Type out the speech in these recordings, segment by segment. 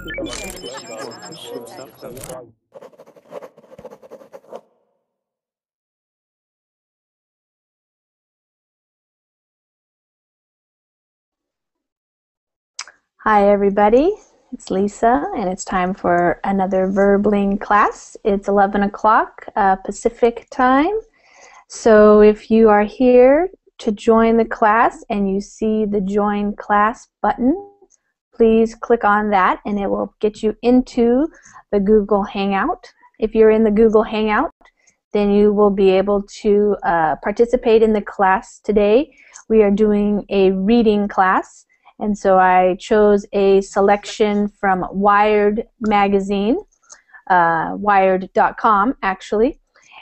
Hi everybody, it's Lisa and it's time for another Verbling class. It's 11 o'clock Pacific time. So if you are here to join the class and you see the join class button, please click on that and it will get you into the Google Hangout. If you're in the Google Hangout, then you will be able to participate in the class today. We are doing a reading class. And so I chose a selection from Wired magazine, wired.com actually.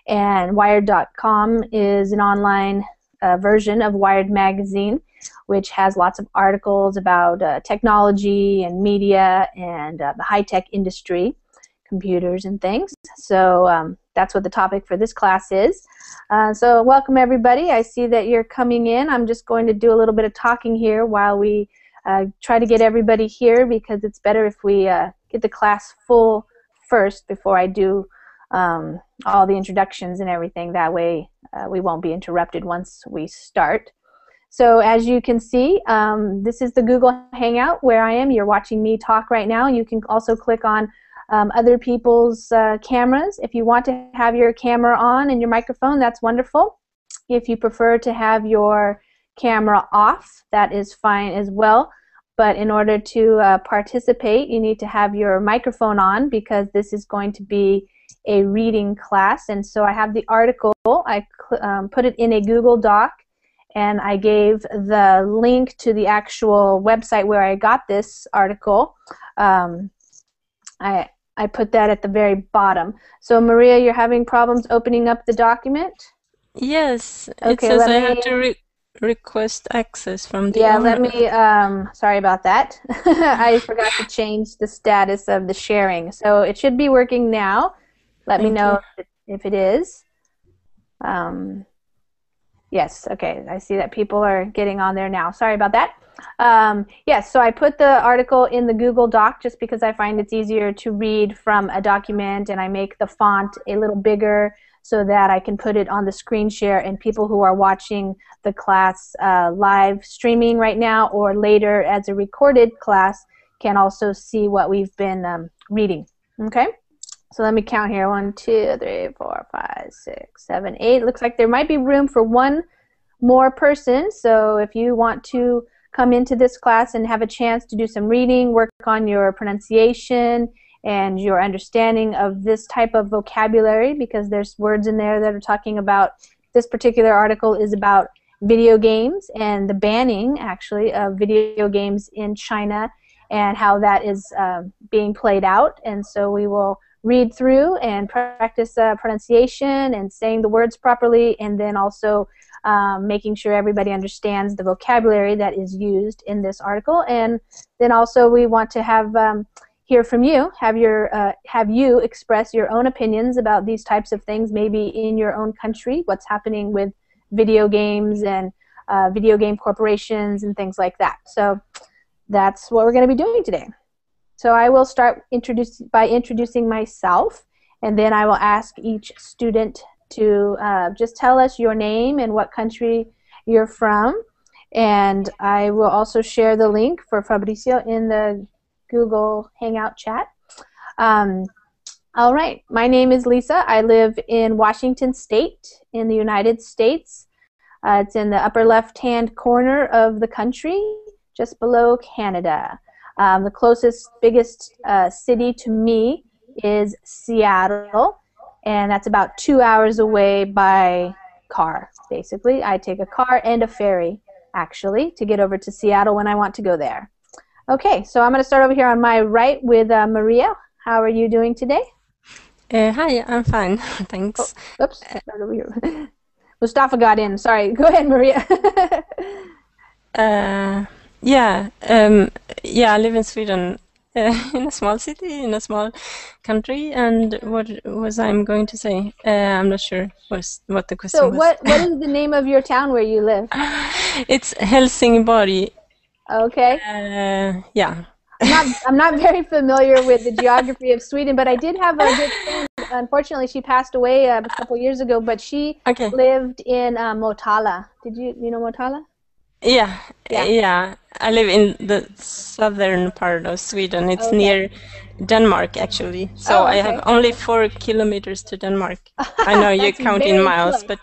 And wired.com is an online version of Wired magazine, which has lots of articles about technology and media and the high-tech industry, computers and things. So that's what the topic for this class is. So welcome everybody. I see that you're coming in. I'm just going to do a little bit of talking here while we try to get everybody here, because it's better if we get the class full first before I do all the introductions and everything. That way we won't be interrupted once we start. So as you can see, this is the Google Hangout where I am. You're watching me talk right now. You can also click on other people's cameras. If you want to have your camera on and your microphone, that's wonderful. If you prefer to have your camera off, that is fine as well. But in order to participate, you need to have your microphone on, because this is going to be a reading class. And so I have the article. I put it in a Google Doc, and I gave the link to the actual website where I got this article. I put that at the very bottom. So Maria, you're having problems opening up the document? Yes, okay, it says I have to request access from the owner. Let me, sorry about that. I forgot to change the status of the sharing. So it should be working now. Let me know if it is. Yes, okay. I see that people are getting on there now. Sorry about that. Yes, so I put the article in the Google Doc just because I find it's easier to read from a document, and I make the font a little bigger so that I can put it on the screen share, and people who are watching the class live streaming right now or later as a recorded class can also see what we've been reading. Okay? So let me count here. 1, 2, 3, 4, 5, 6, 7, 8. Looks like there might be room for one more person. So if you want to come into this class and have a chance to do some reading, work on your pronunciation and your understanding of this type of vocabulary, because there's words in there that are talking about, this particular article is about video games and the banning actually of video games in China and how that is being played out. And so we will read through and practice pronunciation and saying the words properly, and then also making sure everybody understands the vocabulary that is used in this article. And then also we want to have hear from you, have you express your own opinions about these types of things, maybe in your own country, what's happening with video games and video game corporations and things like that. So that's what we're going to be doing today. So I will start by introducing myself, and then I will ask each student to just tell us your name and what country you're from. And I will also share the link for Fabricio in the Google Hangout chat. All right, my name is Lisa. I live in Washington State in the United States. It's in the upper left-hand corner of the country, just below Canada. The closest, biggest city to me is Seattle, and that's about 2 hours away by car, basically. I take a car and a ferry, actually, to get over to Seattle when I want to go there. Okay, so I'm going to start over here on my right with Maria. How are you doing today? Hi, I'm fine, thanks. Oh, oops, start over here. Mustafa got in. Sorry. Go ahead, Maria. Yeah, I live in Sweden, in a small city, in a small country, and what was I going to say? I'm not sure what the question was. So what is the name of your town where you live? It's Helsingborg. Okay. Yeah. I'm not very familiar with the geography of Sweden, but I did have a good friend. Unfortunately, she passed away a couple years ago, but she Okay. lived in Motala. You know Motala? Yeah, Yeah. yeah. I live in the southern part of Sweden. It's Okay. near Denmark, actually. So Oh, I have okay. only 4 kilometers to Denmark. I know you That's count in very miles, close. but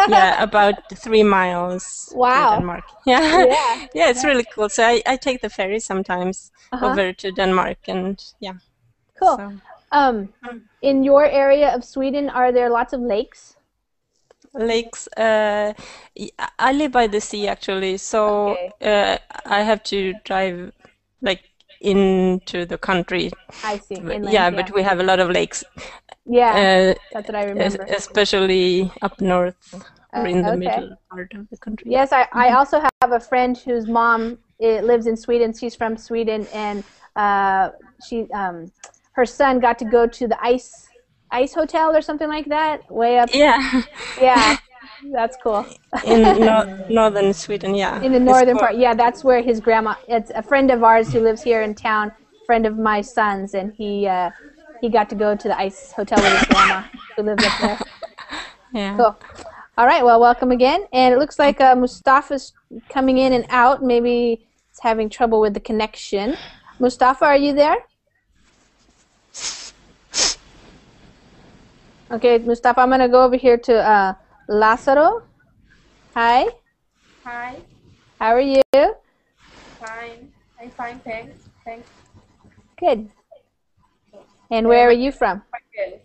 yeah, about 3 miles to Wow. Denmark. Yeah, Yeah. yeah, it's really cool. So I take the ferry sometimes Uh-huh. over to Denmark, and yeah. Cool. So In your area of Sweden, are there lots of lakes? lakes. I live by the sea actually, so Okay. I have to drive like into the country. I see. Inland, Yeah, yeah. but we have a lot of lakes, Yeah, uh, that's what I remember. especially up north or in the Okay. middle part of the country. Yes, I also have a friend whose mom lives in Sweden. She's from Sweden, and she her son got to go to the ice hotel or something like that, way up. Yeah, Yeah, that's cool. in northern Sweden, yeah, In the it's northern cool. part, yeah, that's where his grandma. It's a friend of ours who lives here in town, friend of my son's, and he got to go to the ice hotel with his grandma who lives up there. Yeah. Cool. All right, well, welcome again. And it looks like Mustafa's coming in and out. Maybe it's having trouble with the connection. Mustafa, are you there? Okay, Mustafa, I'm going to go over here to Lazaro. Hi, Hi, how are you? fine. I'm fine, thanks. Thanks. Good. And where are you from? Raquel.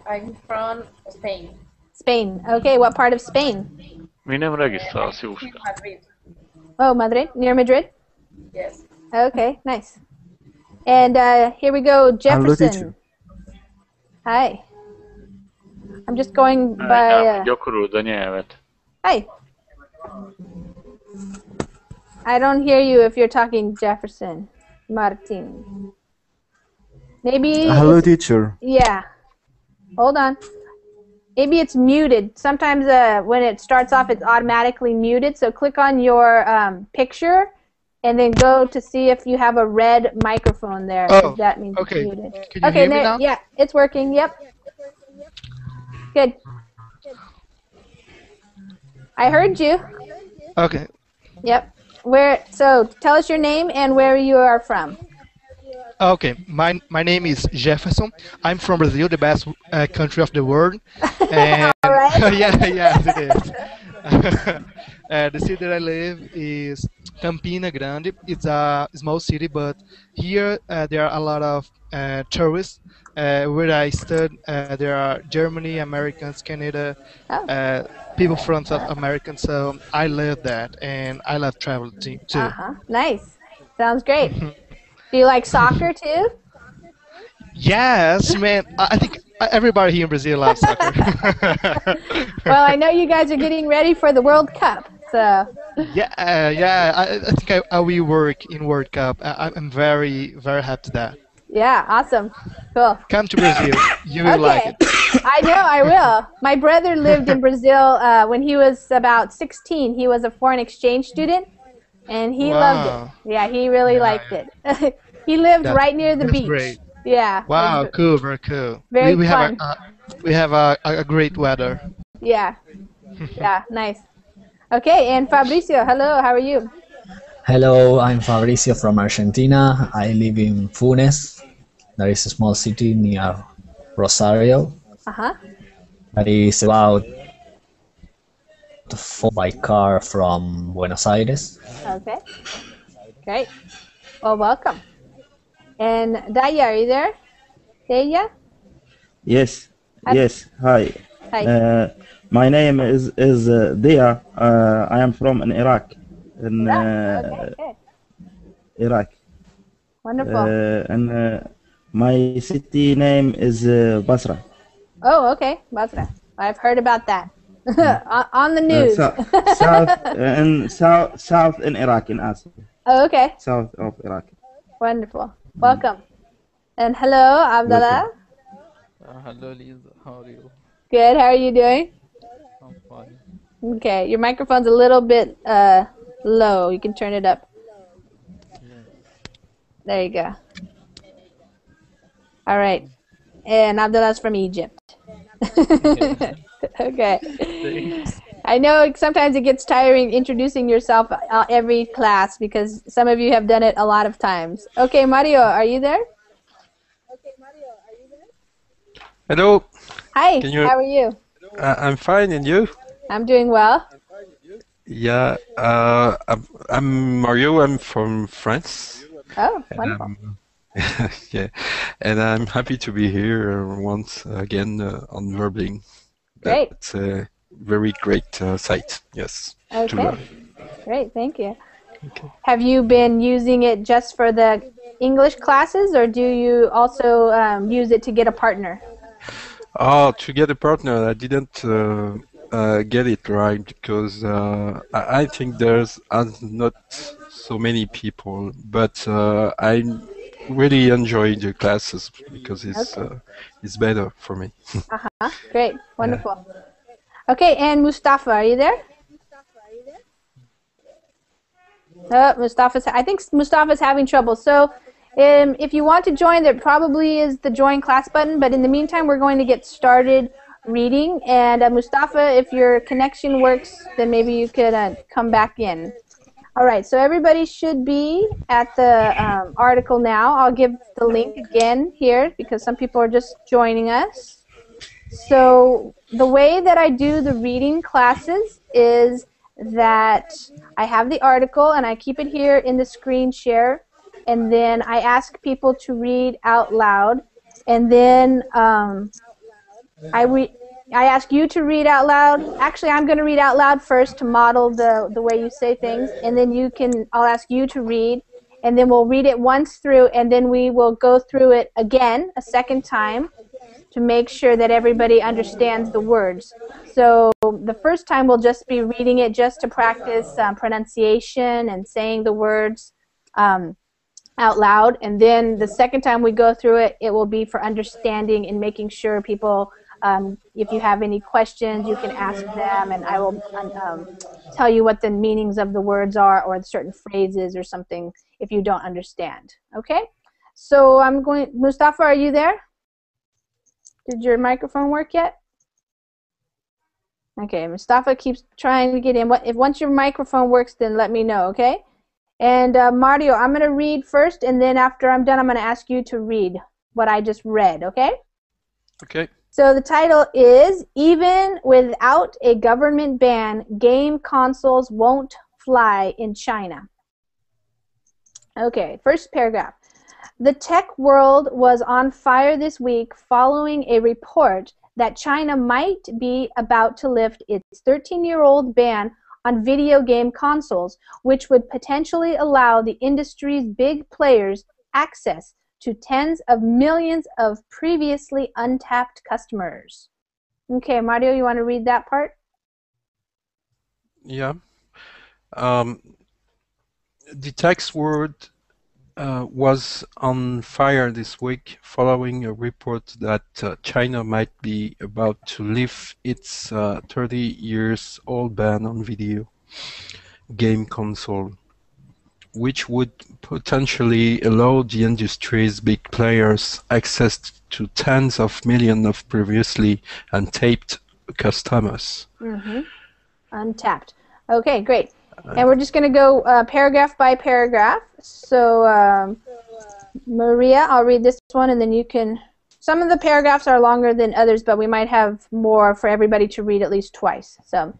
I'm from Spain. Spain. Okay, what part of Spain? Minem registrál si už. In Madrid. Oh, Madrid, near Madrid? Yes. Okay, nice. And here we go, Jefferson. Hi. I'm just going by... Gyakorolod a nyelvet. Hi. I don't hear you if you're talking Jefferson. Martin. Maybe... Hello, teacher. Yeah. Hold on. Maybe it's muted. Sometimes when it starts off, it's automatically muted. So click on your picture and then go to see if you have a red microphone there. Oh, That means okay. it's muted. Can you Okay, hear me now? yeah, it's working. Yep. Good. I heard you. Okay. Yep. So tell us your name and where you are from. Okay. My name is Jefferson. I'm from Brazil, the best country of the world. And All right. yes, it is. The city that I live is Campina Grande. It's a small city, but here there are a lot of tourists. Where I stood, there are Germany, Americans, Canada, Oh. people from South America. So I love that, and I love travel too. Uh-huh. Nice. Sounds great. Do you like soccer too? Yes, man. I think everybody here in Brazil loves soccer. Well, I know you guys are getting ready for the World Cup, so. Yeah. I think I will work in World Cup. I'm very, very happy to that. Yeah, awesome. Cool. Come to Brazil. You will like Okay. it. I know, I will. My brother lived in Brazil when he was about 16. He was a foreign exchange student, and he loved Wow. it. Yeah, he really liked it. He lived right near the That's beach. great. Yeah. Wow, cool, very cool. Very we have fun. we have a great weather. Yeah. Yeah, nice. Okay, and Fabricio, hello, how are you? Hello, I'm Fabricio from Argentina. I live in Funes. That is a small city near Rosario. Uh-huh. That is about 4 by car from Buenos Aires. Okay. Great. Well, welcome. And Daya, are you there? Daya? Yes, Hi. yes. Hi. Hi. My name is Dia. I am from in Iraq. In Okay. Iraq. Wonderful. And my city name is Basra. Oh, okay. Basra. I've heard about that. On the news. South in Iraq in Asia. Oh, okay. South of Iraq. Wonderful. Welcome. And hello, Abdallah. Hello, Lisa. How are you? Good. How are you doing? I'm fine. Okay. Your microphone's a little bit low. You can turn it up. There you go. All right. And Abdullah's from Egypt. Yeah. Okay. Thanks. I know sometimes it gets tiring introducing yourself every class because some of you have done it a lot of times. Okay, Mario, are you there? Hello, Hi, can you? how are you? I'm fine, and you? I'm doing well. Yeah, I'm Mario. I'm from France, Oh, and wonderful. yeah, and I'm happy to be here once again on Verbling. Great. That's a very great site. Yes, to Okay, learn. great. Thank you. Okay. Have you been using it just for the English classes, or do you also use it to get a partner? Oh, to get a partner, I didn't get it right because I think there's not so many people, but I really enjoy the classes because Okay. it's better for me. Uh-huh. Great. Yeah. Wonderful. Okay, and Mustafa, are you there? I think Mustafa's having trouble. So if you want to join, there probably is the join class button, but in the meantime, we're going to get started reading. And Mustafa, if your connection works, then maybe you could come back in. All right, so everybody should be at the article now. I'll give the link again here because some people are just joining us. So the way that I do the reading classes is that I have the article and I keep it here in the screen share, and then I ask people to read out loud, and then I ask you to read out loud. Actually, I'm going to read out loud first to model the way you say things, and then I'll ask you to read, and then we'll read it once through, and then we will go through it again a second time to make sure that everybody understands the words. So the first time we'll just be reading it just to practice pronunciation and saying the words out loud. And then the second time we go through it, it will be for understanding and making sure people, if you have any questions, you can ask them, and I will tell you what the meanings of the words are or certain phrases or something if you don't understand. Okay? So Mustafa, are you there? Did your microphone work yet? Okay, Mustafa keeps trying to get in. If once your microphone works, then let me know, okay? And Mario, I'm going to read first, and then after I'm done, I'm going to ask you to read what I just read, okay? Okay. So the title is, Even Without a Government Ban, Game Consoles Won't Fly in China. Okay, first paragraph. The tech world was on fire this week following a report that China might be about to lift its 13-year-old ban on video game consoles, which would potentially allow the industry's big players access to tens of millions of previously untapped customers. Okay, Mario, you want to read that part? Yeah. The text word was on fire this week following a report that China might be about to lift its 30-year-old ban on video game console, which would potentially allow the industry's big players access to tens of millions of previously untapped customers. Mm-hmm. Untapped. Okay, great. And we're just going to go paragraph by paragraph. So, Maria, I'll read this one, and then you can... Some of the paragraphs are longer than others, but we might have more for everybody to read at least twice. So,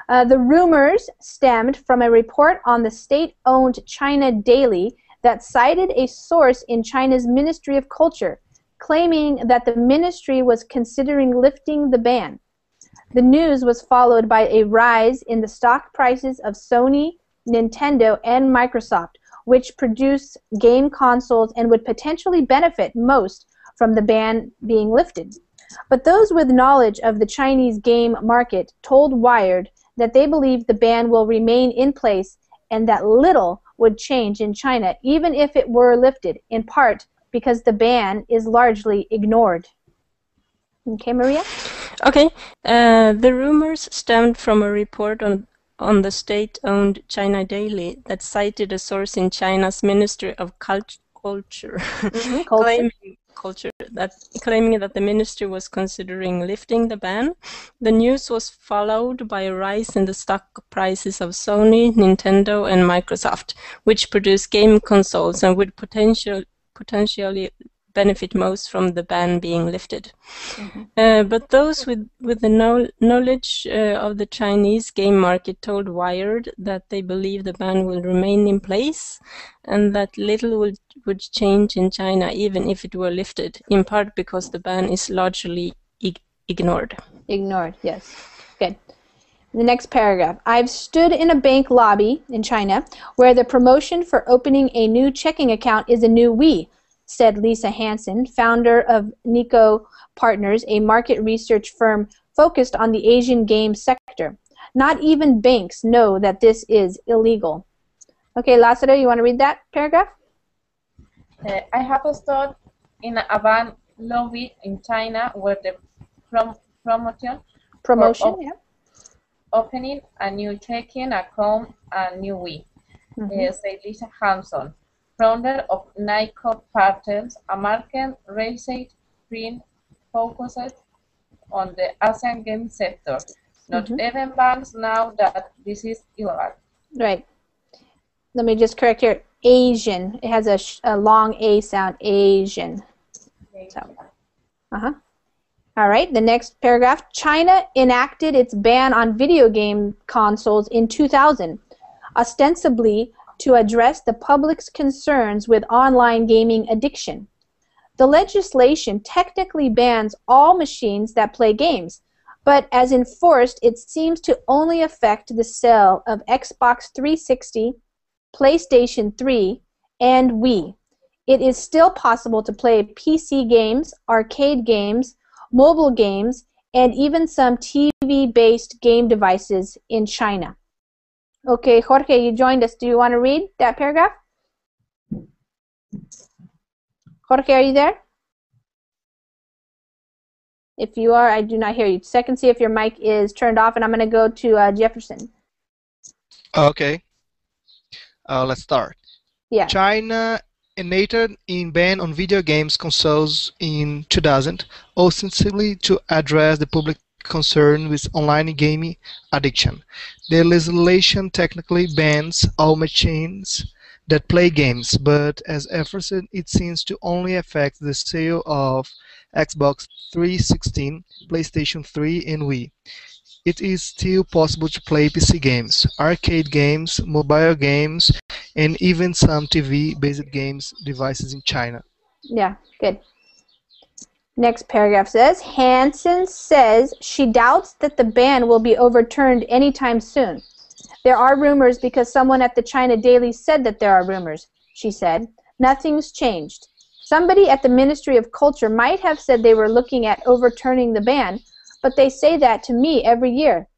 the rumors stemmed from a report on the state-owned China Daily that cited a source in China's Ministry of Culture, claiming that the ministry was considering lifting the ban. The news was followed by a rise in the stock prices of Sony, Nintendo, and Microsoft, which produce game consoles and would potentially benefit most from the ban being lifted. But those with knowledge of the Chinese game market told Wired that they believe the ban will remain in place and that little would change in China even if it were lifted, in part because the ban is largely ignored. Okay, Maria? Okay, the rumors stemmed from a report on the state-owned China Daily that cited a source in China's Ministry of culture, Culture. claiming that the ministry was considering lifting the ban. The news was followed by a rise in the stock prices of Sony, Nintendo, and Microsoft, which produce game consoles and would potentially benefit most from the ban being lifted. But those with the knowledge of the Chinese game market told Wired that they believe the ban will remain in place and that little would change in China even if it were lifted, in part because the ban is largely ignored. Ignored, yes. Good. The next paragraph. I've stood in a bank lobby in China where the promotion for opening a new checking account is a new Wii, said Lisa Hansen, founder of Nico Partners, a market research firm focused on the Asian game sector. Not even banks know that this is illegal. Okay, Lázaro, you want to read that paragraph? I have stood in a bank lobby in China where the promotion Yeah. opening a new checking account and new Wii, said Lisa Hanson, founder of Nico Partners, a market research firm focused on the Asian game sector. Not even banks know that this is illegal. Right. Let me just correct here. Asian. It has a long A sound. Asian. So, All right, the next paragraph. China enacted its ban on video game consoles in 2000, ostensibly to address the public's concerns with online gaming addiction. The legislation technically bans all machines that play games, but as enforced, it seems to only affect the sale of Xbox 360, PlayStation 3, and Wii. It is still possible to play PC games, arcade games, mobile games, and even some TV-based game devices in China. Okay, Jorge, you joined us. Do you want to read that paragraph? Jorge, are you there? If you are, I do not hear you. Check and see if your mic is turned off, and I'm going to go to Jefferson. Okay. Let's start. Yeah. China enacted a ban on video games consoles in 2000, ostensibly to address the public concern with online gaming addiction. The legislation technically bans all machines that play games, but as enforced, it seems to only affect the sale of Xbox 360, PlayStation 3, and Wii. It is still possible to play PC games, arcade games, mobile games, and even some TV-based games devices in China. Yeah, good. Next paragraph says, Hansen says she doubts that the ban will be overturned anytime soon. There are rumors because someone at the China Daily said that there are rumors, she said. Nothing's changed. Somebody at the Ministry of Culture might have said they were looking at overturning the ban, but they say that to me every year.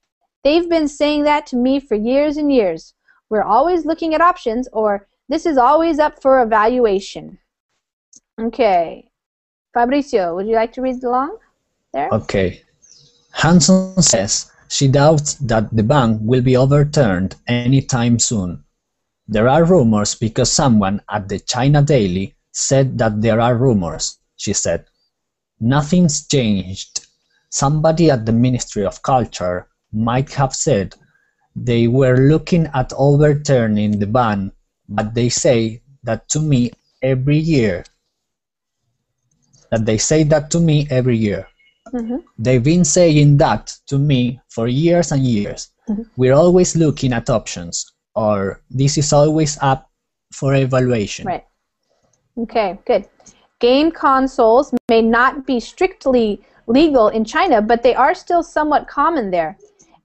They've been saying that to me for years and years. We're always looking at options, or this is always up for evaluation. Okay. Fabricio, would you like to read along there? Okay. Hanson says she doubts that the ban will be overturned anytime soon. There are rumors because someone at the China Daily said that there are rumors, she said. Nothing's changed. Somebody at the Ministry of Culture might have said they were looking at overturning the ban, but they say that to me every year. They've been saying that to me for years and years. We're always looking at options, or this is always up for evaluation. Right. Okay, good. Game consoles may not be strictly legal in China, but they are still somewhat common there.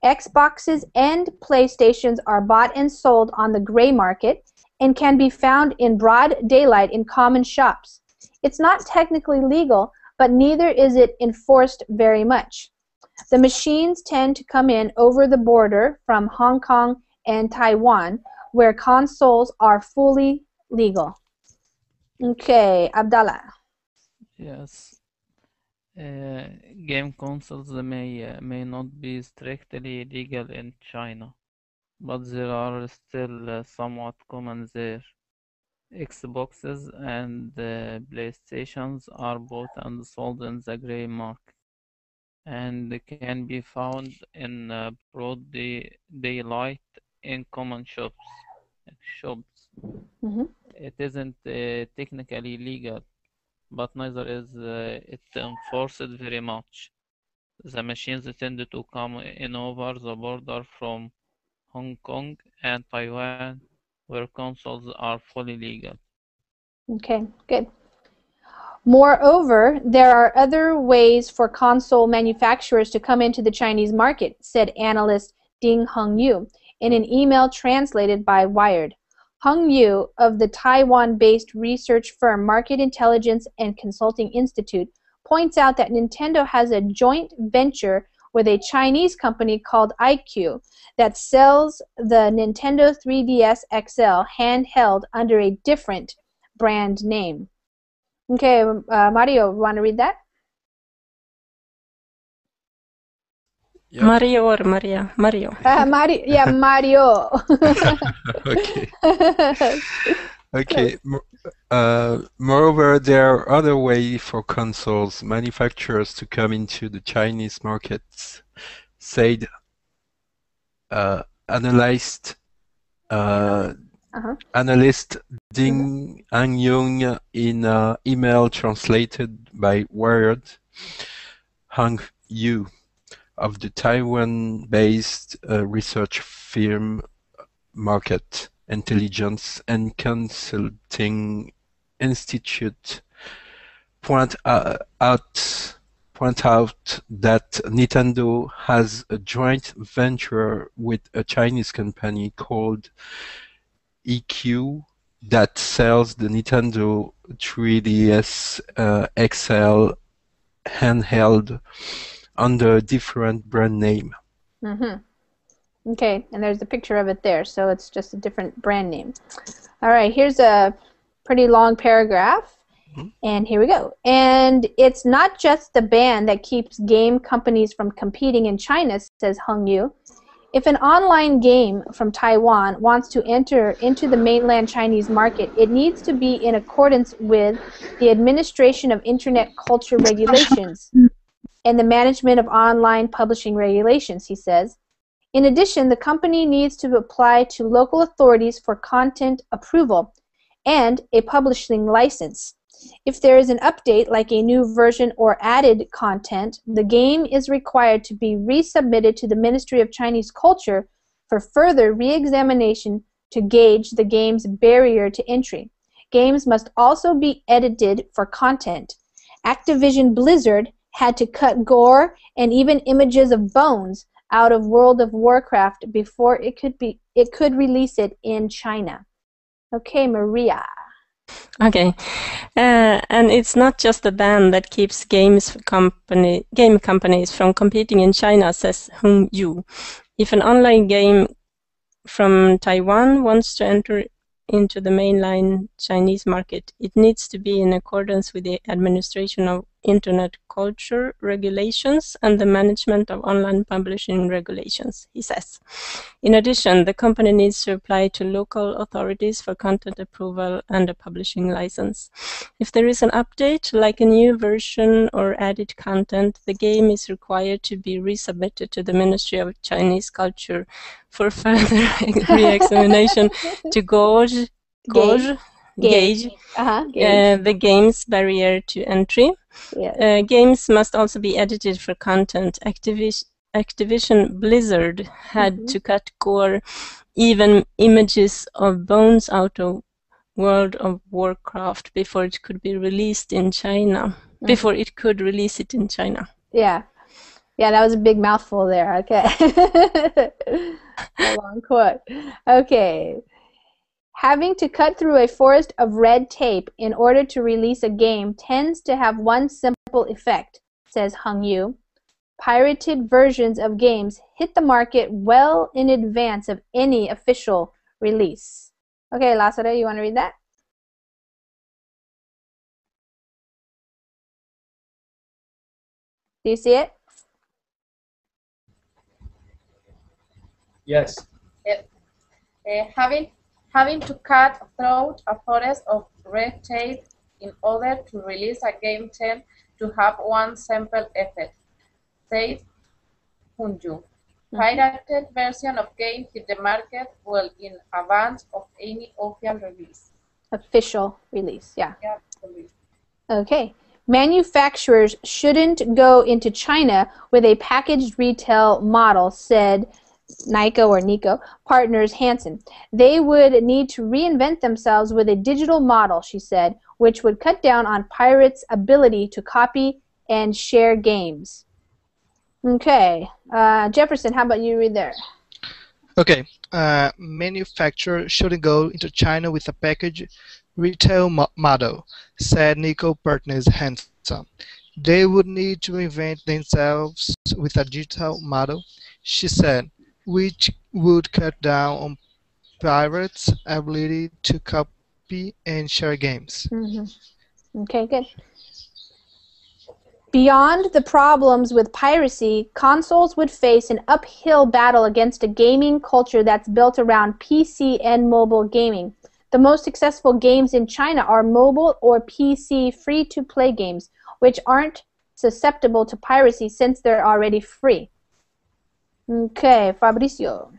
Xboxes and PlayStations are bought and sold on the gray market and can be found in broad daylight in common shops. It's not technically legal, but neither is it enforced very much. The machines tend to come in over the border from Hong Kong and Taiwan, where consoles are fully legal. Okay, Abdallah. Yes. Game consoles may not be strictly legal in China, but they are still somewhat common there. Xboxes and PlayStations are bought and sold in the gray market and can be found in broad daylight in common shops. Mm-hmm. It isn't technically legal, but neither is it enforced very much. The machines tend to come in over the border from Hong Kong and Taiwan, where consoles are fully legal. Okay, good. Moreover, there are other ways for console manufacturers to come into the Chinese market, said analyst Ding Hongyu in an email translated by Wired. Hongyu of the Taiwan-based research firm Market Intelligence and Consulting Institute points out that Nintendo has a joint venture with a Chinese company called iQue that sells the Nintendo 3DS XL handheld under a different brand name. Okay, Mario, want to read that? Yep. Mario or Maria? Mario. Mario, yeah, Mario. Okay. Okay. Moreover, there are other ways for consoles manufacturers to come into the Chinese markets, said analyst Ding Anyong in an email translated by Wired. Hang Yu of the Taiwan-based research firm Market Intelligence and Consulting Institute point out that Nintendo has a joint venture with a Chinese company called EQ that sells the Nintendo 3DS XL handheld under a different brand name. Mm-hmm. Okay, and there's a picture of it there, so it's just a different brand name. All right, here's a pretty long paragraph, and here we go. And it's not just the ban that keeps game companies from competing in China, says Hung Yu. If an online game from Taiwan wants to enter into the mainland Chinese market, it needs to be in accordance with the Administration of Internet Culture Regulations and the Management of Online Publishing Regulations, he says. In addition, the company needs to apply to local authorities for content approval and a publishing license. If there is an update, like a new version or added content, the game is required to be resubmitted to the Ministry of Chinese Culture for further re-examination to gauge the game's barrier to entry. Games must also be edited for content. Activision Blizzard had to cut gore and even images of bones out of World of Warcraft before it could release it in China. Okay, Maria. Okay, and it's not just the ban that keeps game companies from competing in China, says Hung Yu. If an online game from Taiwan wants to enter into the mainline Chinese market, it needs to be in accordance with the Administration of Internet Culture Regulations and the Management of Online Publishing Regulations, he says. In addition, the company needs to apply to local authorities for content approval and a publishing license. If there is an update, like a new version or added content, the game is required to be resubmitted to the Ministry of Chinese Culture for further re-examination to gauge the game's barrier to entry. Yeah. Games must also be edited for content. Activision Blizzard had to cut gore, even images of bones out of World of Warcraft before it could be released in China. Before it could release it in China. Yeah. Yeah, that was a big mouthful there. Okay. A long quote. Okay. Having to cut through a forest of red tape in order to release a game tends to have one simple effect, says Hung Yu. Pirated versions of games hit the market well in advance of any official release. Okay, Lázaro, you want to read that? Do you see it? Yes. Having having to cut through a forest of red tape in order to release a game tend to have one simple effect, said Hunju. Pirated version of game hit the market well in advance of any official release. Yeah. Release. Okay. Manufacturers shouldn't go into China with a packaged retail model, said Nico partners Hansen. They would need to reinvent themselves with a digital model, she said, which would cut down on pirates' ability to copy and share games. Okay. Jefferson, how about you read there? Okay. Manufacturers shouldn't go into China with a packaged retail model, said Nico partners Hansen. They would need to invent themselves with a digital model, she said, which would cut down on pirates' ability to copy and share games. Okay, good. Beyond the problems with piracy, consoles would face an uphill battle against a gaming culture that's built around PC and mobile gaming. The most successful games in China are mobile or PC free-to-play games, which aren't susceptible to piracy since they're already free. Okay, Fabricio.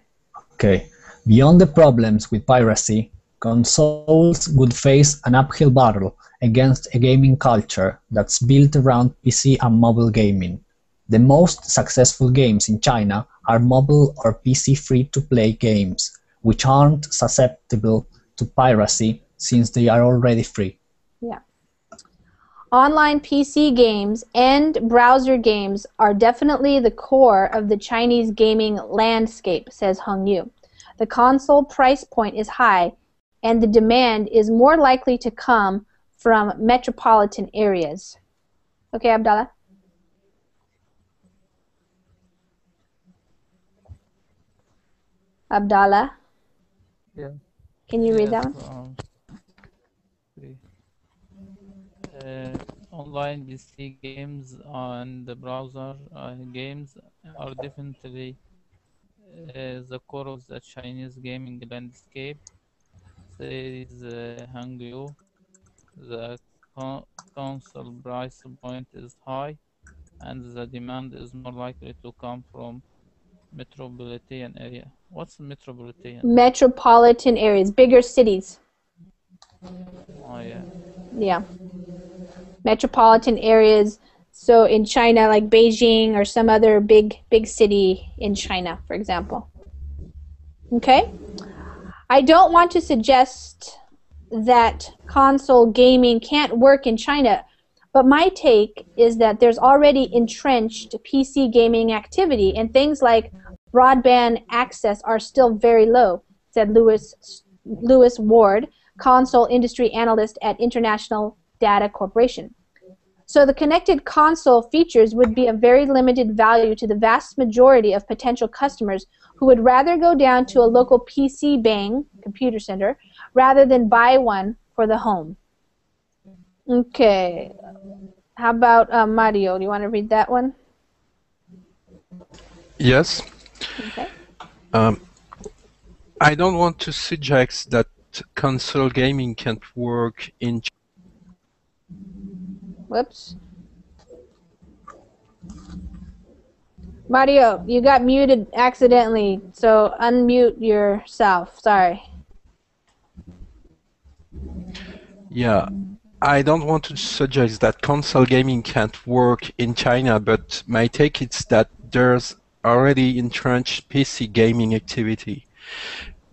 Okay. Beyond the problems with piracy, consoles would face an uphill battle against a gaming culture that's built around PC and mobile gaming. The most successful games in China are mobile or PC free-to-play games, which aren't susceptible to piracy since they are already free. Yeah. Online PC games and browser games are definitely the core of the Chinese gaming landscape, says Hung Yu. The console price point is high, and the demand is more likely to come from metropolitan areas. Okay, Abdallah? Abdallah? Yeah. Can you read that Yes, one? Online PC games and the browser games are definitely the core of the Chinese gaming landscape, says Hang Yu. The console price point is high, and the demand is more likely to come from metropolitan area. What's metropolitan? Metropolitan areas, bigger cities. Oh yeah. Yeah. Metropolitan areas. So in China, like Beijing or some other big city in China, for example. Okay? I don't want to suggest that console gaming can't work in China, but my take is that there's already entrenched PC gaming activity, and things like broadband access are still very low, said Lewis Ward, console industry analyst at International Data Corporation. So the connected console features would be of very limited value to the vast majority of potential customers who would rather go down to a local PC Bang computer center rather than buy one for the home. Okay. How about Mario? Do you want to read that one? Yes. Okay. I don't want to suggest that console gaming can't work in Whoops. Mario, you got muted accidentally, so unmute yourself. Sorry. Yeah, I don't want to suggest that console gaming can't work in China, but my take is that there's already entrenched PC gaming activity,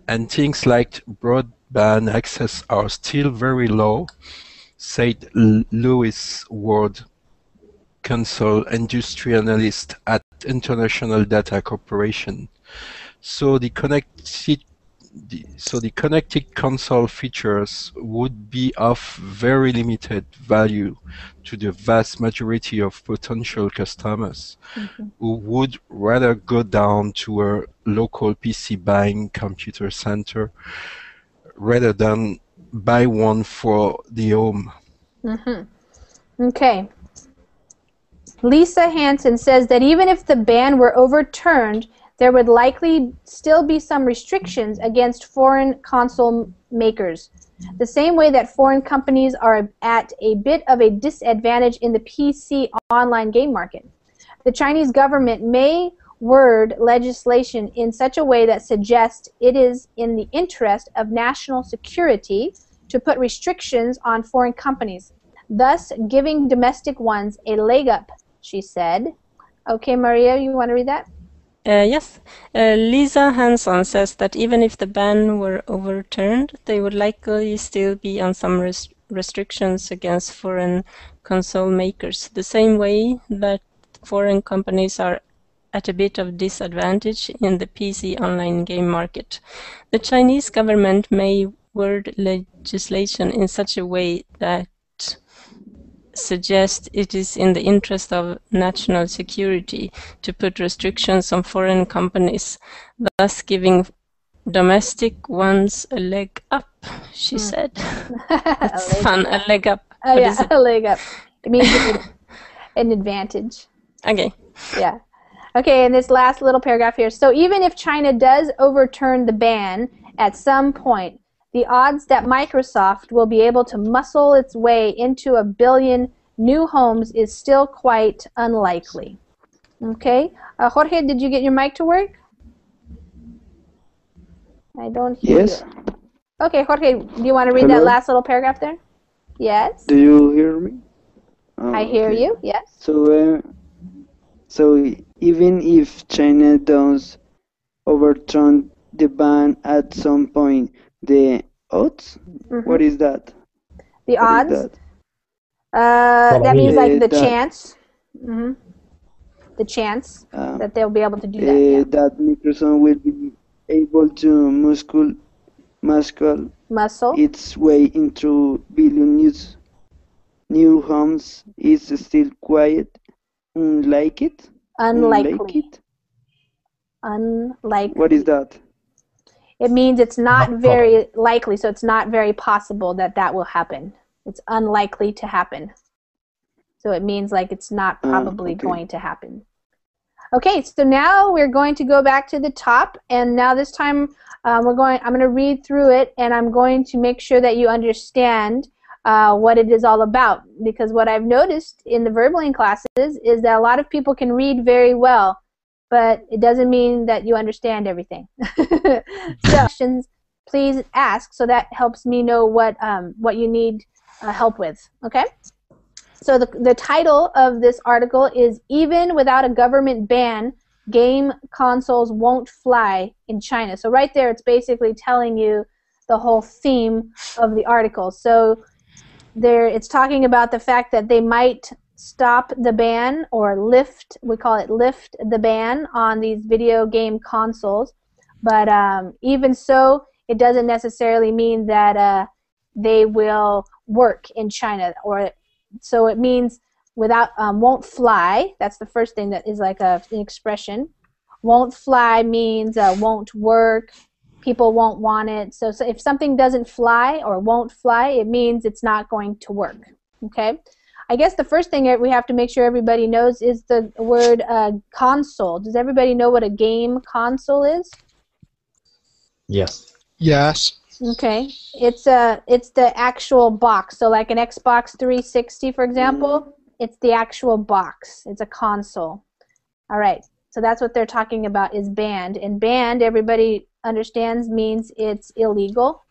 and things like broadband access are still very low, said Lewis Ward, console industry analyst at International Data Corporation. So the connected console features would be of very limited value to the vast majority of potential customers who would rather go down to a local PC buying computer center rather than buy one for the home. Okay. Lisa Hansen says that even if the ban were overturned, there would likely still be some restrictions against foreign console makers. The same way that foreign companies are at a bit of a disadvantage in the PC online game market. The Chinese government may word legislation in such a way that suggests it is in the interest of national security to put restrictions on foreign companies, thus giving domestic ones a leg up, she said. Okay, Maria, you want to read that? Yes. Lisa Hanson says that even if the ban were overturned, they would likely still be on some restrictions against foreign console makers, the same way that foreign companies are at a bit of disadvantage in the PC online game market. The Chinese government may word legislation in such a way that suggests it is in the interest of national security to put restrictions on foreign companies, thus giving domestic ones a leg up, she said. That's fun, a leg up. Oh, What yeah, is it? a leg up. It means an advantage. Okay. Yeah. Okay, and this last little paragraph here. So even if China does overturn the ban at some point, the odds that Microsoft will be able to muscle its way into 1 billion new homes is still quite unlikely. Okay. Jorge, did you get your mic to work? I don't hear Yes. you. Okay, Jorge, do you want to read that Hello? last little paragraph there? Yes. Do you hear me? Oh, I hear okay. you, yes. So even if China does overturn the ban at some point, the odds? What is that? The What odds? is that? That means like the that- chance. The chance that they'll be able to do that. Yeah. That Microsoft will be able to muscle its way into billion new homes is still quite unlikely. Unlikely. What is that? It means it's not very likely, so it's not very possible that that will happen. It's unlikely to happen. So it means like it's not probably going to happen. Okay, so now we're going to go back to the top, and now this time I'm going to read through it, and I'm going to make sure that you understand what it is all about. Because what I've noticed in the verbaling classes is that a lot of people can read very well, but it doesn't mean that you understand everything. So questions, please ask, so that helps me know what you need help with. Okay. So the title of this article is "Even Without a Government Ban, Game Consoles Won't Fly in China." So right there, it's basically telling you the whole theme of the article. So it's talking about the fact that they might stop the ban or lift, we call it lift the ban on these video game consoles. But even so, it doesn't necessarily mean that they will work in China. So it means without won't fly. That's the first thing that is like an expression. Won't fly means won't work. People won't want it. So if something doesn't fly or won't fly, it means it's not going to work. Okay. I guess the first thing we have to make sure everybody knows is the word console. Does everybody know what a game console is? Yes. Yes. Okay, it's the actual box. So like an Xbox 360, for example, it's the actual box. It's a console. All right, so that's what they're talking about is banned. And banned, everybody understands, means it's illegal.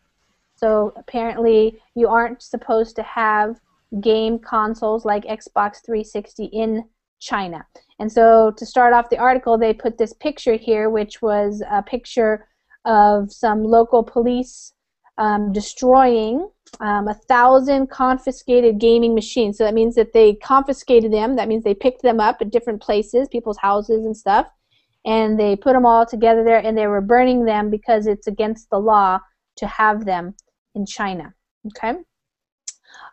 So apparently you aren't supposed to have game consoles like Xbox 360 in China. And so to start off the article, they put this picture here, which was a picture of some local police destroying 1,000 confiscated gaming machines. So that means that they confiscated them. That means they picked them up at different places, people's houses and stuff, and they put them all together there, and they were burning them because it's against the law to have them in China. Okay?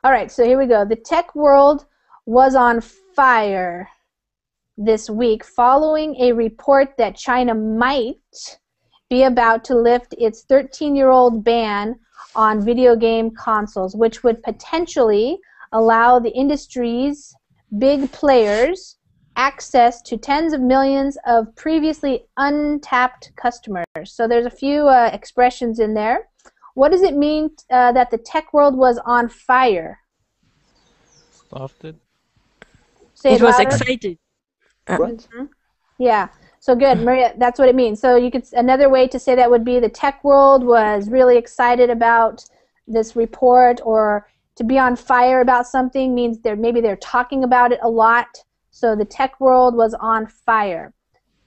All right, so here we go. The tech world was on fire this week following a report that China might be about to lift its 13-year-old ban on video game consoles, which would potentially allow the industry's big players access to tens of millions of previously untapped customers. So there's a few expressions in there. What does it mean that the tech world was on fire? Started. Say It it was louder. excited. What? Yeah. So good, Maria. That's what it means. So you could another way to say that would be the tech world was really excited about this report, or to be on fire about something means maybe they're talking about it a lot. So the tech world was on fire.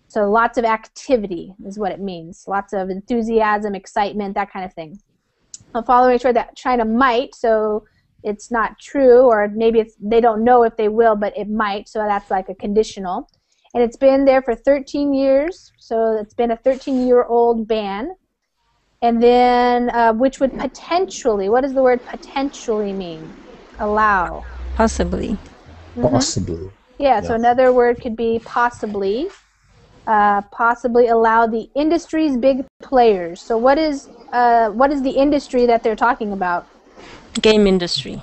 So lots of activity is what it means. Lots of enthusiasm, excitement, that kind of thing. Following a trend that China might, so it's not true, or maybe they don't know if they will, but it might. So that's like a conditional. And it's been there for 13 years, so it's been a 13-year-old ban. And then, which would potentially, what does the word potentially mean? Allow. Possibly. Possible. Yeah, so another word could be possibly. Possibly allow the industry's big players. So what is the industry that they're talking about? Game industry.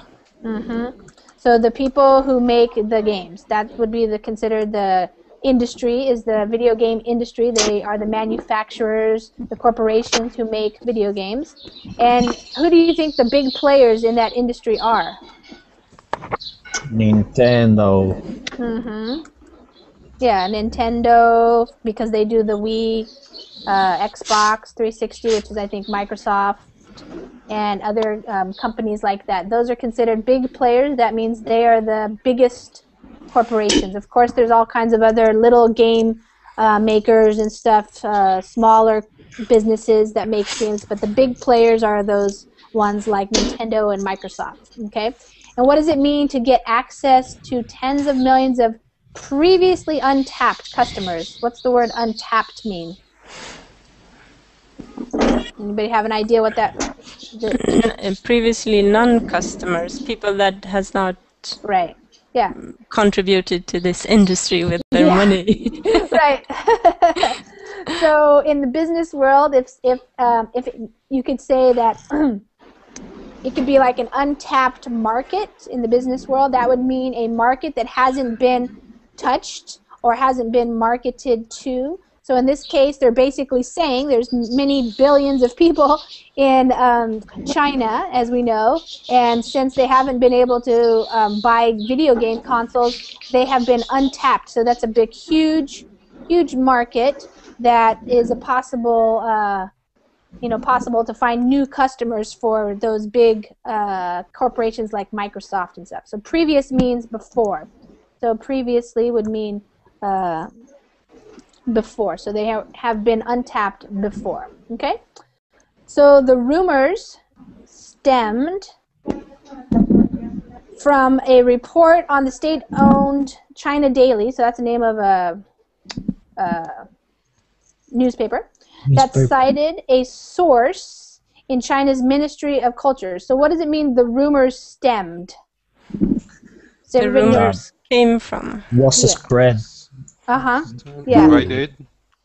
So the people who make the games, that would be considered the industry, is the video game industry. They are the manufacturers, the corporations who make video games. And who do you think the big players in that industry are? Nintendo. Yeah, Nintendo, because they do the Wii, Xbox 360, which is I think Microsoft, and other companies like that. Those are considered big players. That means they are the biggest corporations. Of course, there's all kinds of other little game makers and stuff, smaller businesses that make games, but the big players are those ones like Nintendo and Microsoft. Okay, and what does it mean to get access to tens of millions of previously untapped customers? What's the word untapped mean? Anybody have an idea what that? Previously non-customers, people that has not Right. Yeah. contributed to this industry with their money. Right. So in the business world, if you could say that it could be like an untapped market in the business world, that would mean a market that hasn't been touched or hasn't been marketed to. So in this case, they're basically saying there's many billions of people in China, as we know, and since they haven't been able to buy video game consoles, they have been untapped. So that's a big, huge market that is a possible, possible to find new customers for those big corporations like Microsoft and stuff. So previous means before. So previously would mean before. So they have been untapped before. Okay? So the rumors stemmed from a report on the state-owned China Daily. So that's the name of a newspaper that cited a source in China's Ministry of Culture. So what does it mean the rumors stemmed? So the rumors came from. Was spread. Yeah.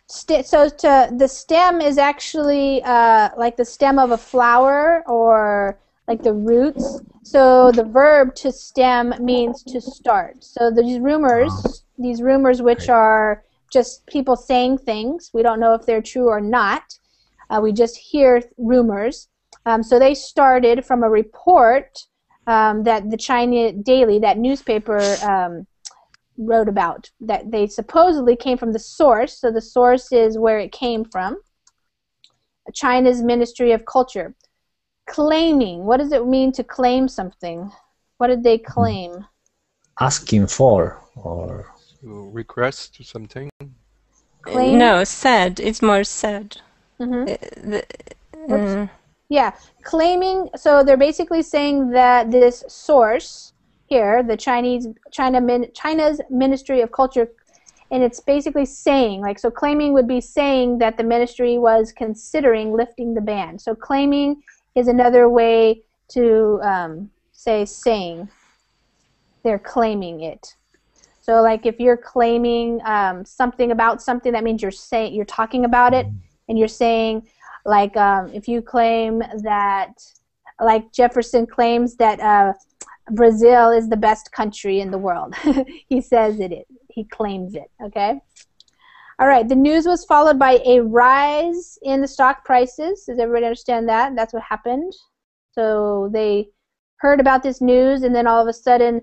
The stem is actually like the stem of a flower or like the roots. So the verb to stem means to start. So these rumors which are just people saying things. We don't know if they're true or not. We just hear rumors. So they started from a report that the China Daily, that newspaper, wrote about, that they supposedly came from the source. So the source is where it came from. China's Ministry of Culture. Claiming. What does it mean to claim something? What did they claim? Asking for or request to something. Claim? No, said. It's more said. Yeah, claiming. So they're basically saying that this source here, the China's Ministry of Culture, and it's basically saying, like, so claiming would be saying that the ministry was considering lifting the ban. So claiming is another way to say saying. They're claiming it. So like if you're claiming something about something, that means you're talking about it, and you're saying, like if you claim that, like Jefferson claims that Brazil is the best country in the world. He says it is. he claims it. Okay. All right. The news was followed by a rise in the stock prices. Does everybody understand that? That's what happened. So they heard about this news, and then all of a sudden,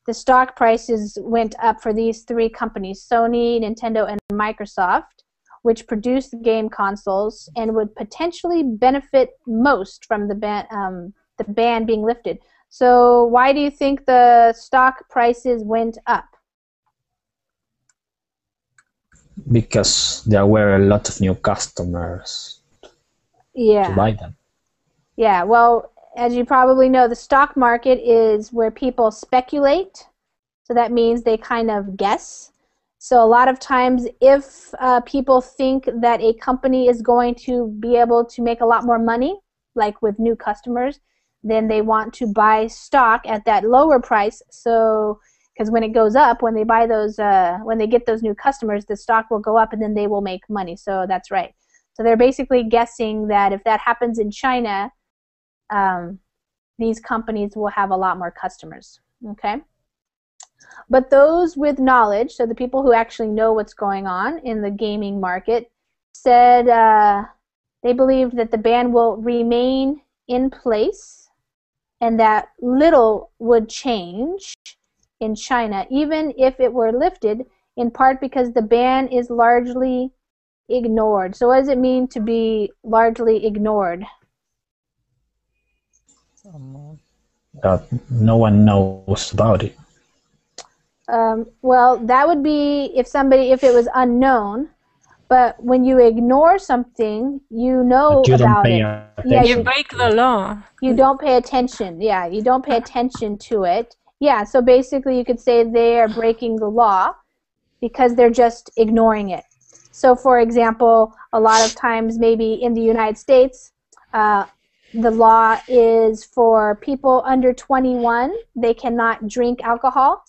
the stock prices went up for these three companies: Sony, Nintendo, and Microsoft, which produce game consoles and would potentially benefit most from the ban being lifted. So why do you think the stock prices went up? Because there were a lot of new customers to buy them. Yeah, well, as you probably know, the stock market is where people speculate. So that means they kind of guess. So a lot of times if people think that a company is going to be able to make a lot more money, like with new customers, then they want to buy stock at that lower price. So because when it goes up, when they buy those, when they get those new customers, the stock will go up and then they will make money. So that's right. So they're basically guessing that if that happens in China, these companies will have a lot more customers. Okay. But those with knowledge, so the people who actually know what's going on in the gaming market, said they believed that the ban will remain in place and that little would change in China, even if it were lifted, in part because the ban is largely ignored. So what does it mean to be largely ignored? That no one knows about it. Well, that would be if it was unknown. But when you ignore something, you know But you don't about pay it. attention. Yeah, You break the law. you don't pay attention. Yeah, you don't pay attention to it. Yeah, so basically you could say they are breaking the law because they're just ignoring it. So for example, a lot of times maybe in the United States, the law is for people under 21, they cannot drink alcohol.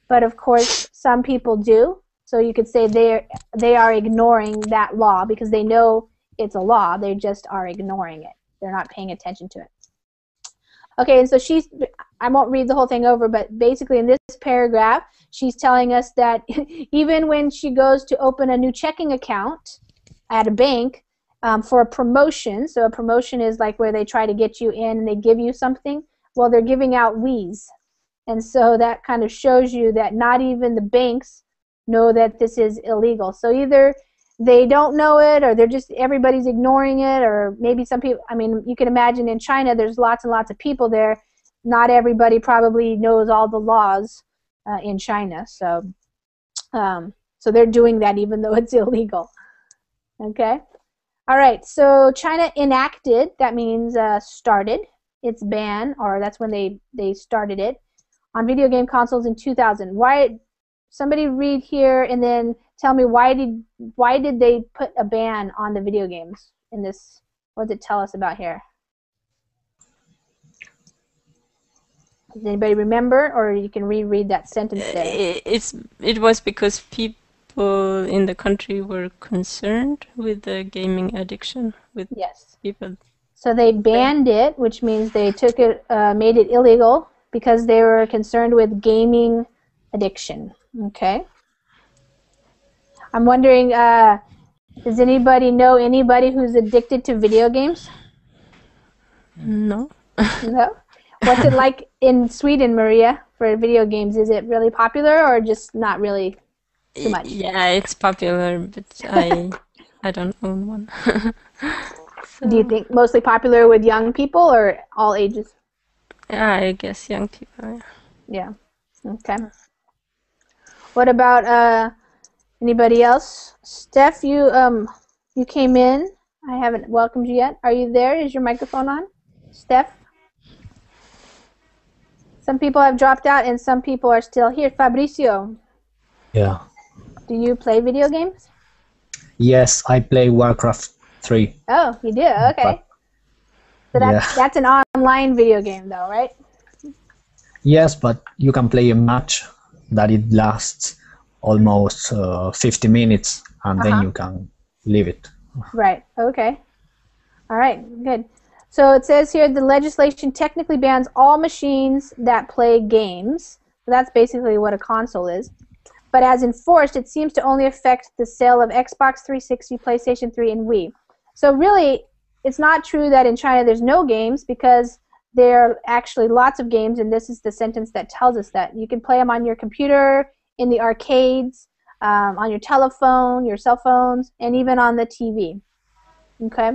But of course, some people do. So you could say they are ignoring that law because they know it's a law. They just are ignoring it. They're not paying attention to it. Okay, and so I won't read the whole thing over, but basically in this paragraph, she's telling us that even when she goes to open a new checking account at a bank for a promotion, so a promotion is like where they try to get you in and they give you something, well, they're giving out Wii's. And so that kind of shows you that not even the banks know that this is illegal. So either they don't know it, or everybody's ignoring it, or maybe some people, I mean, you can imagine in China there's lots and lots of people there. Not everybody probably knows all the laws in China. So they're doing that even though it's illegal. Okay? All right, so China enacted, that means started, its ban, or that's when they started it, on video game consoles in 2000. Why? Somebody read here and then tell me why did they put a ban on the video games in this? What does it tell us about here? Does anybody remember, or you can reread that sentence there? It was because people in the country were concerned with the gaming addiction with people. So they banned it, which means they took it, made it illegal because they were concerned with gaming addiction. Okay. I'm wondering, does anybody know anybody who's addicted to video games? No. No? What's it like in Sweden, Maria, for video games? Is it really popular or just not really too much? Yeah, it's popular, but I don't own one. So, do you think mostly popular with young people or all ages? Yeah, I guess young people. Yeah. Okay. What about anybody else? Steph, you came in. I haven't welcomed you yet. Are you there? Is your microphone on? Steph? Some people have dropped out and some people are still here. Fabricio. Yeah. Do you play video games? Yes, I play Warcraft 3. Oh, you do? Okay. So that's an online video game though, right? Yes, but you can play a match that it lasts almost 50 minutes and then you can leave it. Right. Okay. All right. Good. So it says here the legislation technically bans all machines that play games. So that's basically what a console is. but as enforced, it seems to only affect the sale of Xbox 360, PlayStation 3, and Wii. So really, it's not true that in China there's no games, because there are actually lots of games, and this is the sentence that tells us that. You can play them on your computer, in the arcades, on your telephone, your cell phones, and even on the TV. Okay?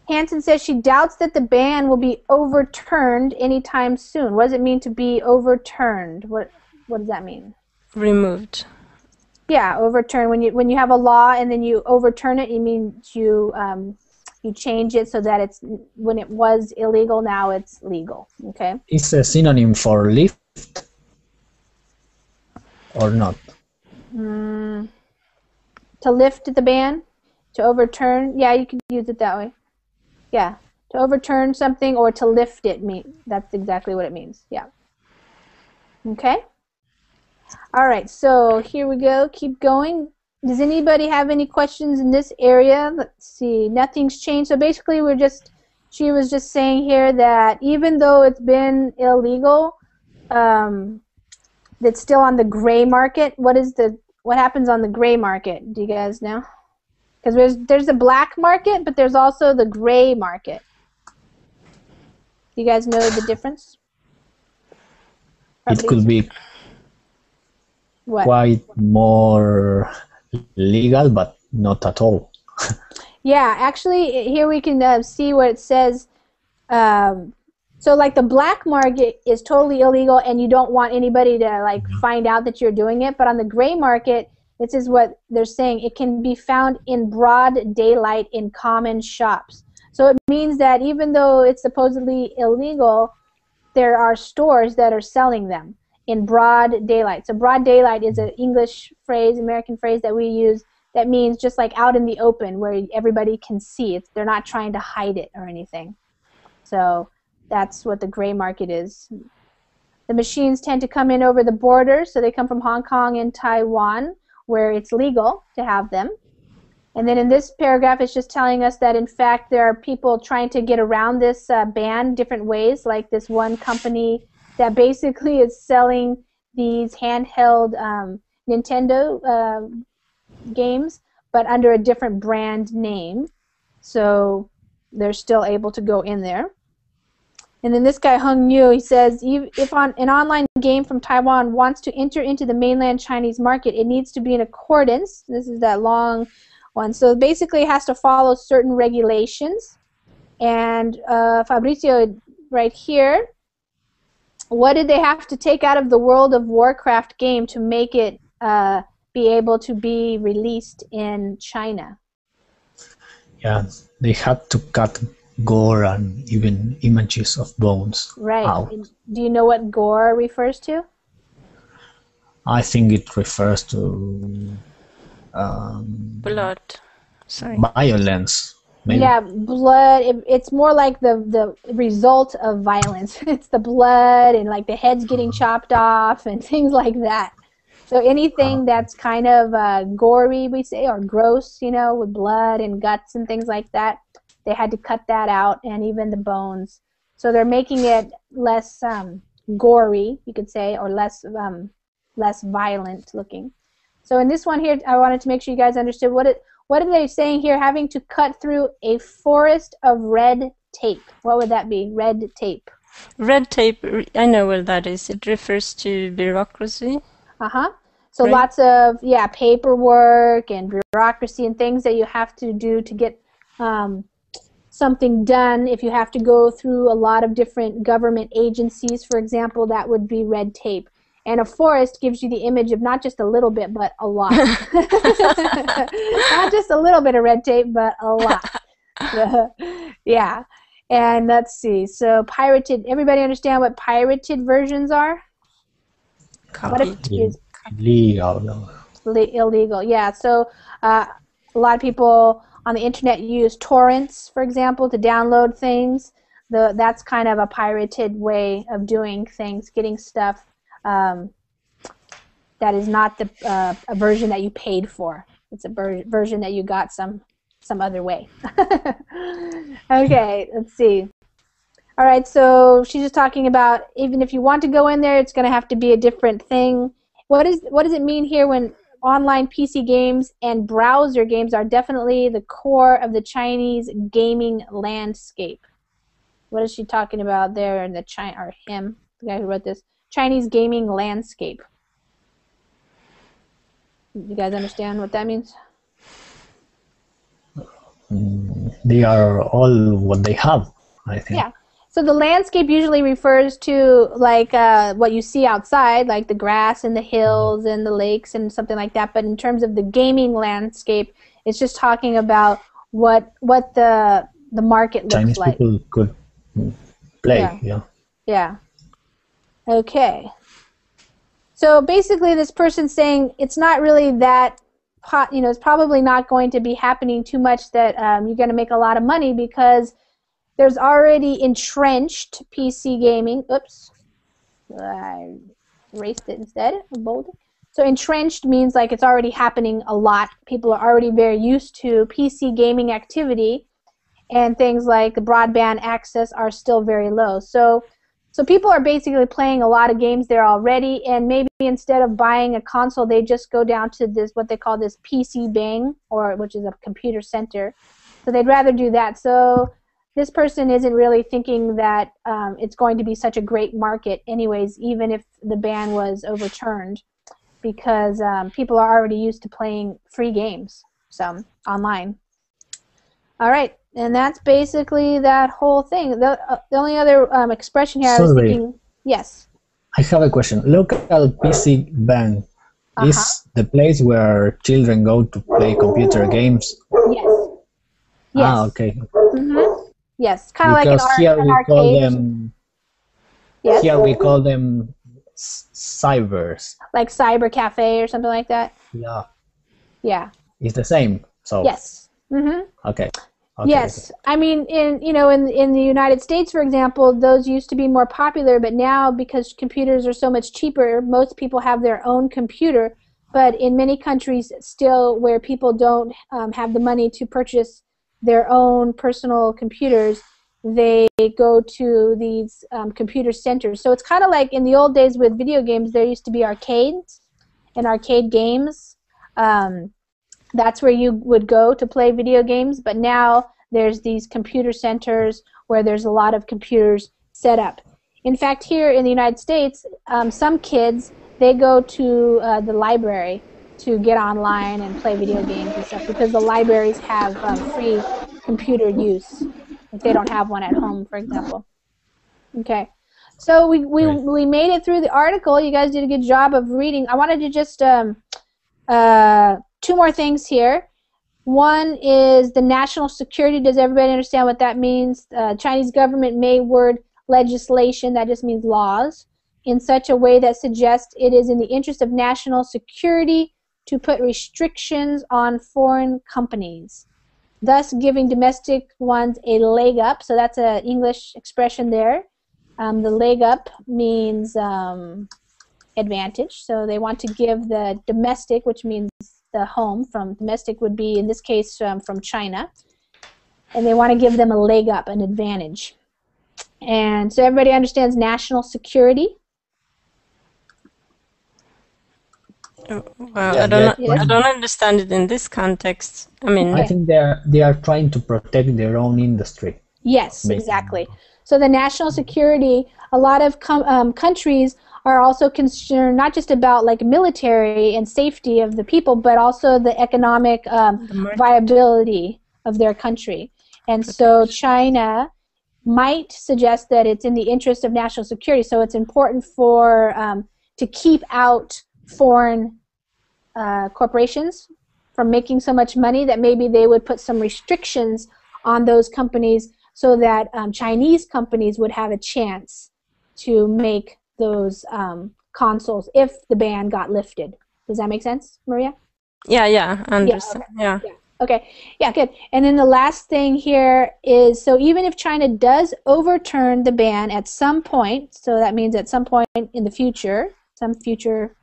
Hansen says she doubts that the ban will be overturned anytime soon. What does it mean to be overturned? What does that mean? Removed. Yeah, overturn. When you have a law and then you overturn it, it means you change it so that it's, when it was illegal, now it's legal. Okay. Is a synonym for lift or not? To lift the ban, to overturn. Yeah, you can use it that way. Yeah, to overturn something or to lift it. That's exactly what it means. Yeah. Okay. All right. So here we go. Keep going. Does anybody have any questions in this area? Let's see. Nothing's changed. So basically, she was just saying here that even though it's been illegal, it's still on the gray market. What happens on the gray market? Do you guys know? Because there's a black market, but there's also the gray market. Do you guys know the difference? It could be what? Quite more legal, but not at all. Yeah, actually, here we can see what it says. So, like, the black market is totally illegal, and you don't want anybody to, like, find out that you're doing it. But on the gray market, this is what they're saying. It can be found in broad daylight in common shops. So it means that even though it's supposedly illegal, there are stores that are selling them in broad daylight. So broad daylight is an English phrase, American phrase that we use that means just like out in the open where everybody can see it. They're not trying to hide it or anything. So that's what the gray market is. The machines tend to come in over the border, so they come from Hong Kong and Taiwan, where it's legal to have them. And then in this paragraph, it's just telling us that, in fact, there are people trying to get around this ban different ways, like this one company that basically is selling these handheld Nintendo games, but under a different brand name. So they're still able to go in there. And then this guy, Hung Yu, he says, if an online game from Taiwan wants to enter into the mainland Chinese market, it needs to be in accordance. This is that long one. So basically it has to follow certain regulations. And Fabrizio, right here, what did they have to take out of the World of Warcraft game to make it be able to be released in China? Yeah, they had to cut gore and even images of bones out. Do you know what gore refers to? I think it refers to blood. Sorry. Violence. Maybe. Yeah, blood. It's more like the result of violence. It's the blood and like the heads getting chopped off and things like that. So anything that's kind of gory, we say, or gross, you know, with blood and guts and things like that, they had to cut that out, and even the bones. So they're making it less gory, you could say, or less violent looking. So in this one here, I wanted to make sure you guys understood what are they saying here? Having to cut through a forest of red tape. What would that be? Red tape. Red tape. I know what that is. It refers to bureaucracy. So right? Lots of paperwork and bureaucracy and things that you have to do to get something done. If you have to go through a lot of different government agencies, for example, that would be red tape. And a forest gives you the image of not just a little bit, but a lot. Not just a little bit of red tape, but a lot. Yeah. And let's see. So pirated. Everybody understand what pirated versions are? What is illegal? Illegal. Yeah. So a lot of people on the internet use torrents, for example, to download things. That's kind of a pirated way of doing things, getting stuff that is not a version that you paid for. It's a version that you got some other way. Okay, let's see. All right, so she's just talking about even if you want to go in there, it's going to have to be a different thing. what does it mean here when online PC games and browser games are definitely the core of the Chinese gaming landscape? What is she talking about there in the or him, the guy who wrote this? Chinese gaming landscape. You guys understand what that means? They are all what they have, I think. Yeah. So the landscape usually refers to like what you see outside, like the grass and the hills and the lakes and something like that. But in terms of the gaming landscape, it's just talking about what the market looks Chinese like. people could play, Yeah. Okay. So basically, this person's saying it's not really that, it's probably not going to be happening too much that you're going to make a lot of money because there's already entrenched PC gaming. Oops, I erased it instead. Bolded. So entrenched means like it's already happening a lot. People are already very used to PC gaming activity, and things like the broadband access are still very low. So people are basically playing a lot of games there already, and maybe instead of buying a console, they just go down to this, what they call this PC Bang, which is a computer center. So they'd rather do that. So this person isn't really thinking that it's going to be such a great market anyways, even if the ban was overturned, because people are already used to playing free games, so online. All right. And that's basically that whole thing. The only other expression here I was thinking, yes. I have a question. Local PC Bang is the place where children go to play computer games? Yes. Yes. Okay. Yes, kind of like an arcade. Yes. Here we call them cybers. Like cyber cafe or something like that? Yeah. Yeah. It's the same. So. Yes. Okay. Yes, I mean, in the United States, for example, those used to be more popular, but now because computers are so much cheaper, most people have their own computer. But in many countries, still where people don't have the money to purchase their own personal computers, they go to these computer centers. So it's kind of like in the old days with video games, there used to be arcades and arcade games. That's where you would go to play video games, but now there's these computer centers where there's a lot of computers set up. In fact, here in the United States, some kids, they go to the library to get online and play video games and stuff because the libraries have free computer use if they don't have one at home, for example. Okay. So we made it through the article. You guys did a good job of reading. I wanted to just two more things here. One is the national security. Does everybody understand what that means? Chinese government may word legislation, that just means laws, in such a way that suggests it is in the interest of national security to put restrictions on foreign companies, thus giving domestic ones a leg up. So that's an English expression there. The leg up means advantage. So they want to give the domestic, which means the home, from domestic would be in this case from China, and they want to give them a leg up, an advantage. And so everybody understands national security. Well, I don't understand it in this context. I mean, I think they are trying to protect their own industry. Yes, exactly. So the national security, a lot of countries are also concerned not just about like military and safety of the people, but also the economic viability of their country. And so China might suggest that it's in the interest of national security. So it's important for to keep out foreign corporations from making so much money that maybe they would put some restrictions on those companies so that Chinese companies would have a chance to make those consoles if the ban got lifted. Does that make sense, Maria? Yeah, I understand. Yeah. Okay, yeah, good. And then the last thing here is, so even if China does overturn the ban at some point, so that means at some point in the future, some future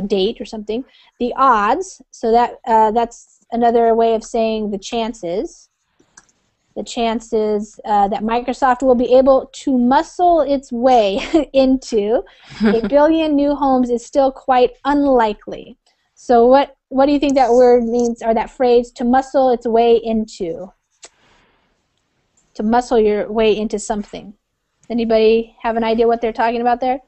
date or something, the odds, so that that's another way of saying the chances. the chances that Microsoft will be able to muscle its way into a billion new homes is still quite unlikely. So what do you think that word means, or that phrase, to muscle its way into? To muscle your way into something. Anybody have an idea what they're talking about there?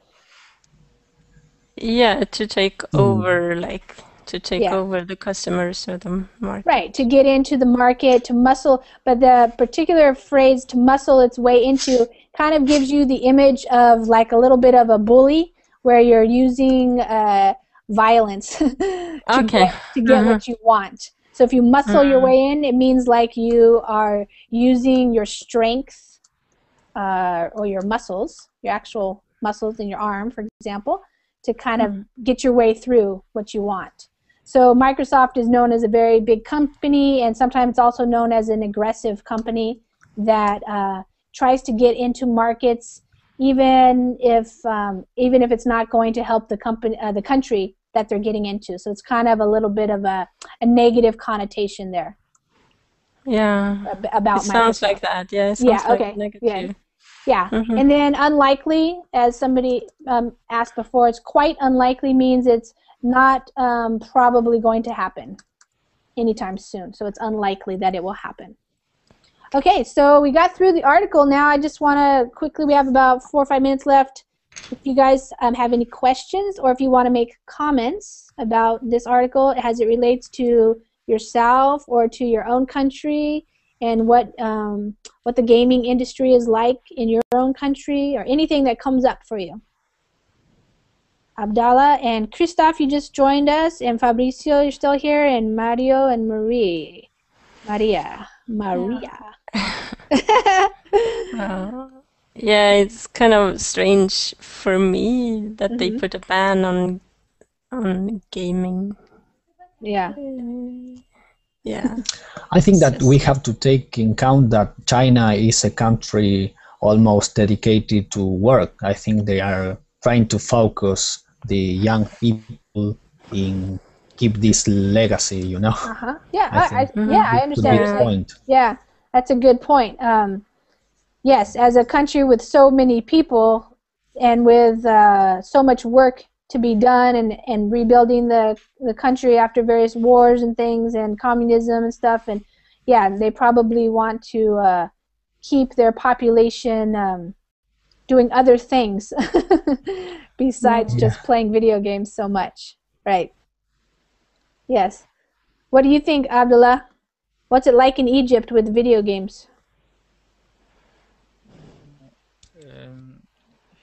Yeah, to take over, like to take Yeah. over the customers or the market. Right, to get into the market, to muscle, but the particular phrase to muscle its way into kind of gives you the image of like a little bit of a bully where you're using violence Okay. to get what you want. So if you muscle your way in, it means like you are using your strength or your muscles, your actual muscles in your arm, for example, to kind of get your way through what you want. So Microsoft is known as a very big company, and sometimes it's also known as an aggressive company that tries to get into markets even if it's not going to help the company, the country that they're getting into. So it's kind of a little bit of a negative connotation there. Yeah. About it sounds Microsoft. like that. Yeah, it sounds like okay. negative. Yeah. And then unlikely, as somebody asked before, it's quite unlikely means it's not probably going to happen anytime soon. So it's unlikely that it will happen. Okay, so we got through the article. Now I just want to quickly, we have about 4 or 5 minutes left. If you guys have any questions, or if you want to make comments about this article as it relates to yourself or to your own country, and what the gaming industry is like in your own country, or anything that comes up for you. Abdallah and Christoph, you just joined us, and Fabricio, you're still here, and Mario and Maria. Yeah, it's kind of strange for me that they put a ban on gaming. Yeah. Yeah. I think that we have to take in count that China is a country almost dedicated to work. I think they are trying to focus the young people in keep this legacy, you know. Yeah, I understand what you're saying. Yeah, that's a good point. Yes, as a country with so many people and with so much work to be done, and rebuilding the country after various wars and things and communism and stuff, and yeah, they probably want to keep their population doing other things besides just playing video games so much, right? Yes. What do you think, Abdullah? What's it like in Egypt with video games?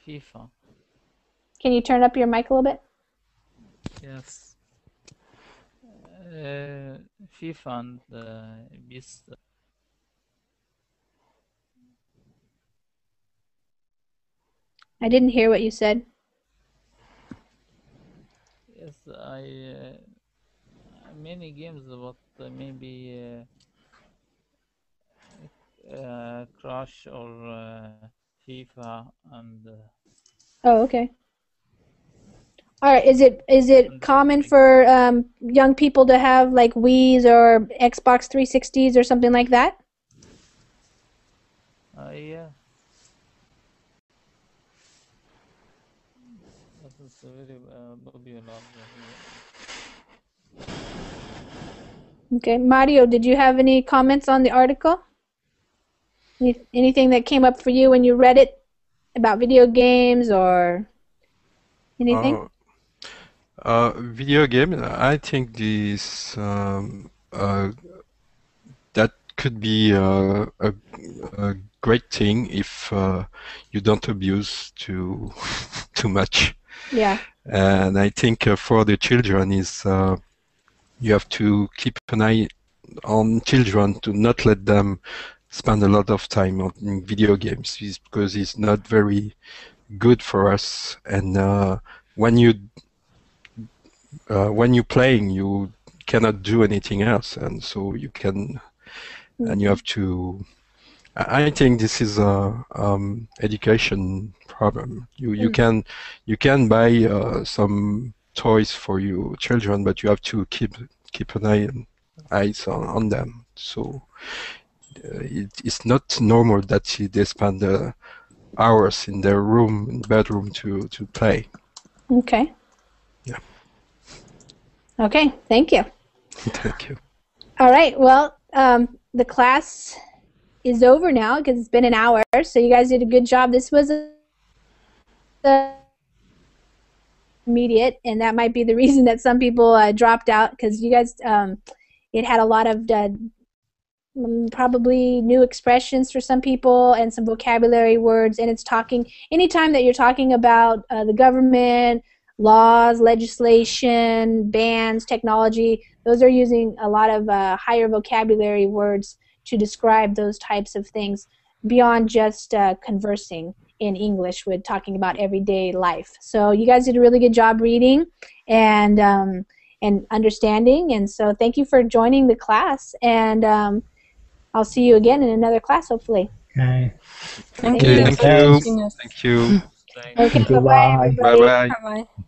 FIFA. Can you turn up your mic a little bit? Yes. FIFA and Beast. I didn't hear what you said. Yes, many games, but maybe Crash or FIFA and. Oh, okay. All right. Is it common for young people to have like Wii's or Xbox 360s or something like that? Yeah. That is very popular. Okay, Mario, did you have any comments on the article? Anything that came up for you when you read it about video games or anything? Video game, I think this that could be a great thing if you don't abuse too much. Yeah. And I think for the children is you have to keep an eye on children to not let them spend a lot of time on video games, because it's not very good for us. And when you're playing, you cannot do anything else, and so you can, and you have to. I think this is a education problem. You can buy some toys for your children, but you have to keep an eyes on them. So it's not normal that they spend hours in their bedroom to play. Okay. Yeah. Okay, thank you. Thank you. All right, well, the class is over now because it's been an hour, so you guys did a good job. This was a immediate, and that might be the reason that some people dropped out, because you guys, it had a lot of probably new expressions for some people and some vocabulary words, and it's talking, anytime that you're talking about the government, laws, legislation, bans, technology, those are using a lot of higher vocabulary words to describe those types of things beyond just conversing in English with talking about everyday life. So you guys did a really good job reading and understanding, and so thank you for joining the class, and I'll see you again in another class, hopefully. Okay. Thank Okay, you thank for you. teaching us. Thank you. Okay, Thank you. bye-bye, Bye. everybody. Bye bye. Bye-bye.